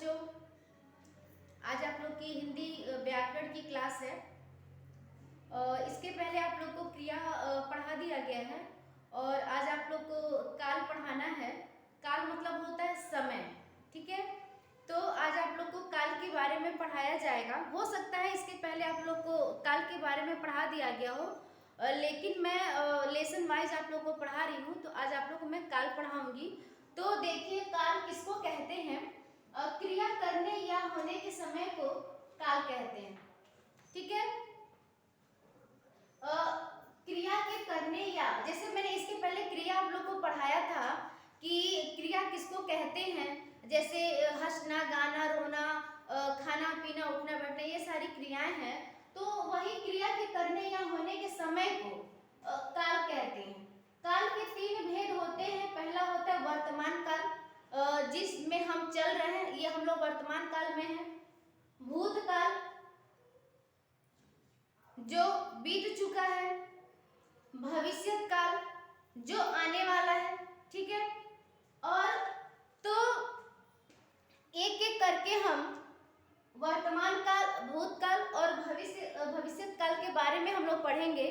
बच्चों, आज आप लोग की हिंदी व्याकरण की क्लास है। इसके पहले आप लोग को क्रिया पढ़ा दिया गया है और आज आप लोग को काल पढ़ाना है। काल मतलब होता है समय, ठीक है। तो आज आप लोग को काल के बारे में पढ़ाया जाएगा। हो सकता है इसके पहले आप लोग को काल के बारे में पढ़ा दिया गया हो, लेकिन मैं लेसन वाइज आप लोग को पढ़ा रही हूँ। तो आज आप लोग को मैं काल पढ़ाऊंगी। तो देखिए, काल किसको कहते हैं? क्रिया करने या होने के समय को काल कहते हैं, ठीक है। क्रिया के करने या, जैसे मैंने इसके पहले क्रिया आप लोग को पढ़ाया था कि क्रिया किसको कहते हैं, जैसे हंसना, गाना, रोना, खाना पीना, उठना बैठना, ये सारी क्रियाएं हैं। तो वही क्रिया के करने या होने के समय को काल कहते हैं। काल के तीन भेद होते हैं। पहला होता है वर्तमान काल, जिसमें हम चल रहे हैं, ये हम लोग वर्तमान काल में हैं। भूतकाल, जो बीत चुका है। भविष्य काल, जो आने वाला है, ठीक है। और तो एक एक करके हम वर्तमान काल, भूतकाल और भविष्य काल के बारे में हम लोग पढ़ेंगे।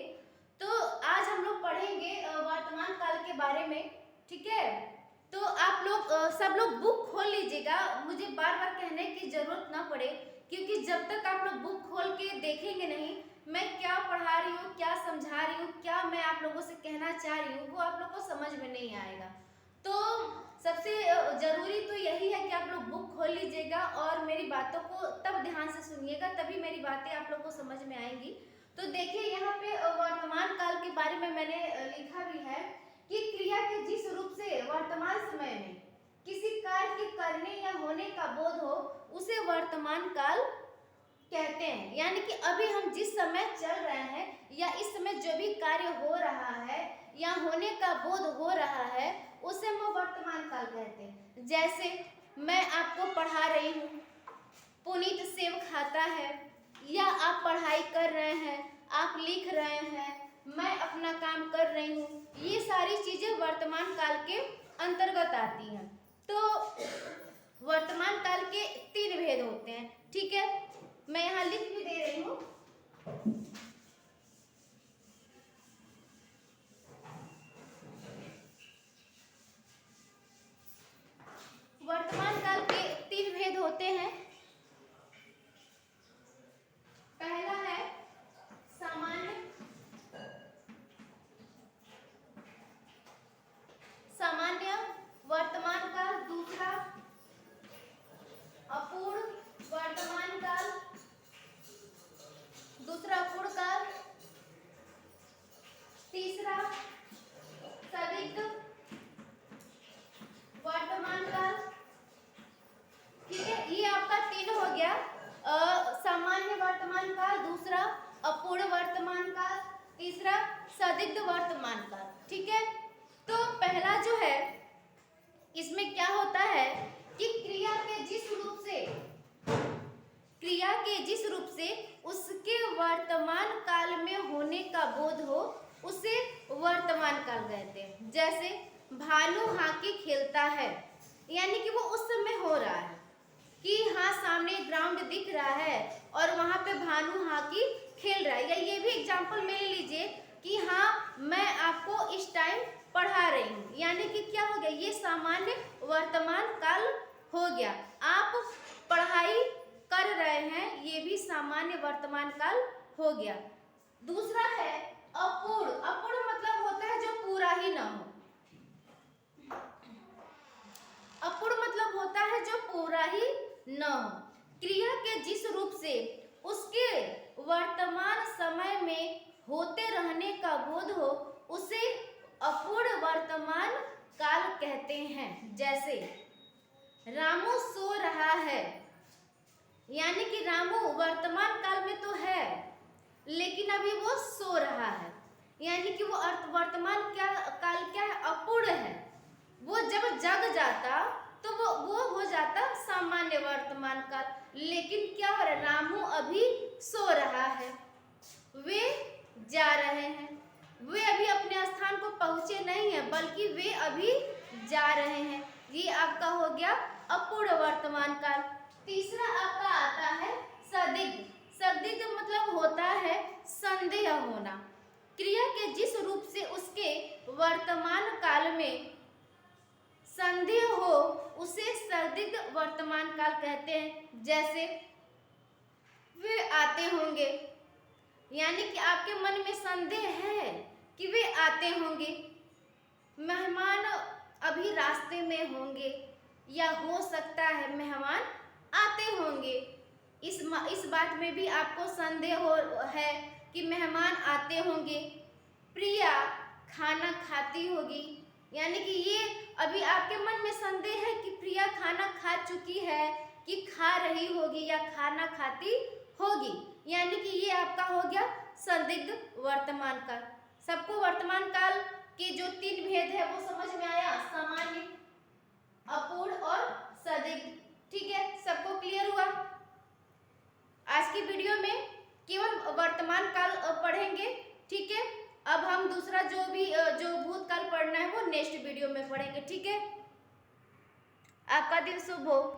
तो आज हम लोग पढ़ेंगे वर्तमान काल के बारे में, ठीक है। तो आप लोग सब लोग बुक खोल लीजिएगा, मुझे बार बार कहने की जरूरत ना पड़े, क्योंकि जब तक आप लोग बुक खोल के देखेंगे नहीं मैं क्या पढ़ा रही हूँ, क्या समझा रही हूँ, क्या मैं आप लोगों से कहना चाह रही हूँ, वो आप लोग को समझ में नहीं आएगा। तो सबसे जरूरी तो यही है कि आप लोग बुक खोल लीजिएगा और मेरी बातों को तब ध्यान से सुनिएगा, तभी मेरी बातें आप लोग को समझ में आएंगी। तो देखिए, यहाँ पे वर्तमान काल के बारे में मैंने लिखा भी है कि क्रिया के जिस रूप से वर्तमान समय में किसी कार्य के करने या होने का बोध हो, उसे वर्तमान काल कहते हैं। यानी कि अभी हम जिस समय चल रहे हैं या इस समय जो भी कार्य हो रहा है या होने का बोध हो रहा है, उसे हम वर्तमान काल कहते हैं। जैसे मैं आपको पढ़ा रही हूँ, पुनीत सेब खाता है, या आप पढ़ाई कर रहे हैं, आप लिख रहे हैं, मैं अपना काम कर रही हूँ, ये सारी चीजें वर्तमान काल के अंतर्गत आती हैं। तो वर्तमान काल के तीन भेद होते हैं, ठीक है। मैं यहाँ लिख भी दे रही हूँ। वर्तमान काल के तीन भेद होते हैं। पहला है सामान्य वर्तमान काल, दूसरा अपूर्ण वर्तमान काल, अपूर्ण काल, तीसरा संदिग्ध वर्तमान काल, ठीक है। ये आपका तीन हो गया, सामान्य वर्तमान काल, दूसरा अपूर्ण वर्तमान काल, तीसरा संदिग्ध वर्तमान काल, ठीक है। तो पहला जो है, इसमें क्या होता है कि क्रिया के जिस रूप से उसके वर्तमान काल में होने का बोध हो, उसे वर्तमान काल कहते हैं। जैसे भानु हॉकी खेलता है, यानी कि वो उस समय हो रहा है कि हाँ, सामने ग्राउंड दिख रहा है और वहां पे भानु हॉकी खेल रहा है। या ये भी एग्जाम्पल ले लीजिए कि हाँ, मैं आपको इस टाइम पढ़ा रही हूँ, यानी कि क्या हो गया, ये सामान्य वर्तमान काल हो गया। आप पढ़ाई कर रहे हैं, ये भी सामान्य वर्तमान काल हो गया। दूसरा है अपूर्ण। अपूर्ण मतलब होता है जो पूरा ही ना हो। अपूर्ण मतलब होता है जो पूरा ही न हो। क्रिया के जिस रूप से उसके वर्तमान समय में होते रहने का बोध हो, उसे अपूर्ण वर्तमान काल कहते हैं। जैसे रामू सो रहा है, यानी कि रामू वर्तमान काल में तो है लेकिन अभी वो सो रहा है, यानी कि वो वर्तमान काल क्या है, अपूर्ण है। वो जब जग जाता तो वो हो जाता सामान्य वर्तमान काल। लेकिन क्या हो रहा है, रामू अभी सो रहा है, वे जा रहे हैं, वे अभी अपने स्थान को पहुंचे नहीं है, बल्कि वे अभी जा रहे हैं। ये आपका हो गया अपूर्ण वर्तमान काल। तीसरा आपका आता है संदिग्ध। संदिग्ध मतलब होता है संदेह होना। क्रिया के जिस रूप से उसके वर्तमान काल में संदेह हो उसे संदिग्ध वर्तमान काल कहते हैं। जैसे वे आते होंगे, यानी कि आपके मन में संदेह है कि वे आते होंगे। मेहमान अभी रास्ते में होंगे, या हो सकता है मेहमान आते होंगे। इस बात में भी आपको संदेह है कि मेहमान आते होंगे। प्रिया खाना खाती होगी, यानी कि ये अभी आपके मन में संदेह है कि प्रिया खाना खा चुकी है, कि खा रही होगी या खाना खाती होगी, यानी कि ये आपका हो गया संदिग्ध वर्तमान काल। सबको वर्तमान काल के जो 3 भेद है वो समझ में आया, सामान्य, अपूर्ण और संदिग्ध। ठीक है, सबको क्लियर हुआ। आज की वीडियो में केवल वर्तमान काल पढ़ेंगे। ठीक है, अब हम दूसरा जो भूतकाल पढ़ना है वो नेक्स्ट वीडियो में पढ़ेंगे। ठीक है, आपका दिन शुभ हो।